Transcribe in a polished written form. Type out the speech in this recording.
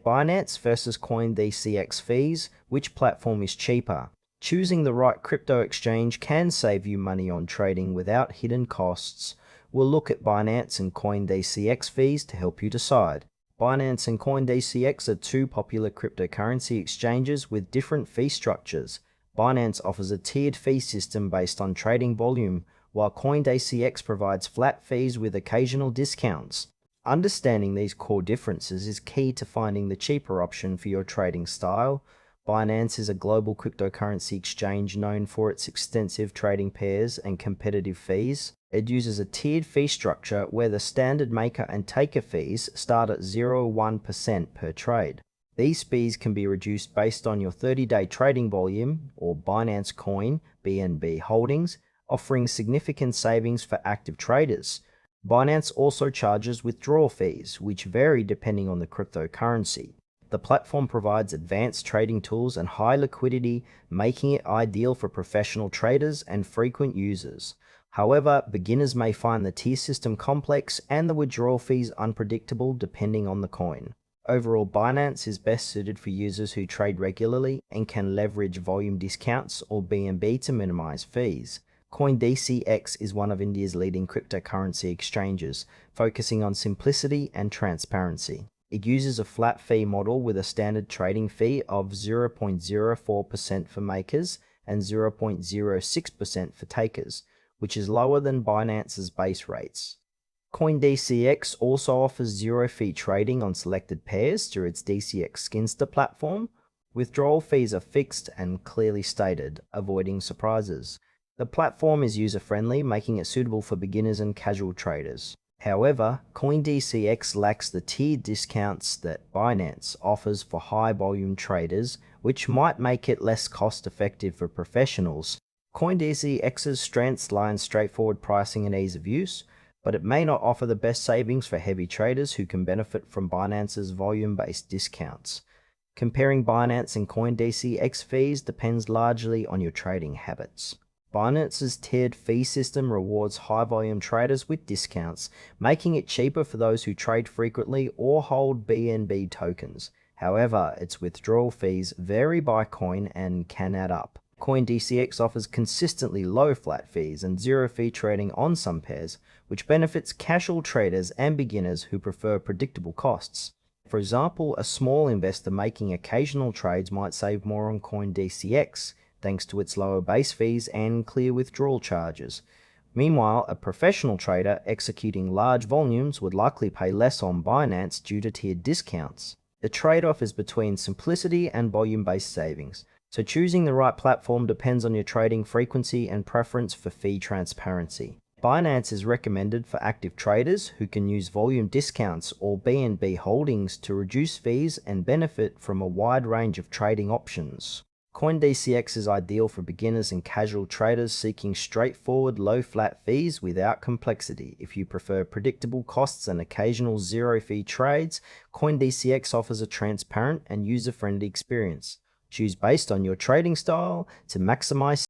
Binance versus CoinDCX fees, which platform is cheaper? Choosing the right crypto exchange can save you money on trading without hidden costs. We'll look at Binance and CoinDCX fees to help you decide. Binance and CoinDCX are two popular cryptocurrency exchanges with different fee structures. Binance offers a tiered fee system based on trading volume, while CoinDCX provides flat fees with occasional discounts. Understanding these core differences is key to finding the cheaper option for your trading style. Binance is a global cryptocurrency exchange known for its extensive trading pairs and competitive fees. It uses a tiered fee structure where the standard maker and taker fees start at 0.1% per trade. These fees can be reduced based on your 30-day trading volume or Binance Coin (BNB) holdings, offering significant savings for active traders. Binance also charges withdrawal fees, which vary depending on the cryptocurrency. The platform provides advanced trading tools and high liquidity, making it ideal for professional traders and frequent users. However, beginners may find the tier system complex and the withdrawal fees unpredictable depending on the coin. Overall, Binance is best suited for users who trade regularly and can leverage volume discounts or BNB to minimize fees. CoinDCX is one of India's leading cryptocurrency exchanges, focusing on simplicity and transparency. It uses a flat fee model with a standard trading fee of 0.04% for makers and 0.06% for takers, which is lower than Binance's base rates. CoinDCX also offers zero-fee trading on selected pairs through its DCX Skinster platform. Withdrawal fees are fixed and clearly stated, avoiding surprises. The platform is user-friendly, making it suitable for beginners and casual traders. However, CoinDCX lacks the tiered discounts that Binance offers for high-volume traders, which might make it less cost-effective for professionals. CoinDCX's strengths lie in straightforward pricing and ease of use, but it may not offer the best savings for heavy traders who can benefit from Binance's volume-based discounts. Comparing Binance and CoinDCX fees depends largely on your trading habits. Binance's tiered fee system rewards high-volume traders with discounts, making it cheaper for those who trade frequently or hold BNB tokens. However, its withdrawal fees vary by coin and can add up. CoinDCX offers consistently low flat fees and zero-fee trading on some pairs, which benefits casual traders and beginners who prefer predictable costs. For example, a small investor making occasional trades might save more on CoinDCX, thanks to its lower base fees and clear withdrawal charges. Meanwhile, a professional trader executing large volumes would likely pay less on Binance due to tiered discounts. The trade-off is between simplicity and volume-based savings, so choosing the right platform depends on your trading frequency and preference for fee transparency. Binance is recommended for active traders who can use volume discounts or BNB holdings to reduce fees and benefit from a wide range of trading options. CoinDCX is ideal for beginners and casual traders seeking straightforward, low-flat fees without complexity. If you prefer predictable costs and occasional zero-fee trades, CoinDCX offers a transparent and user-friendly experience. Choose based on your trading style to maximize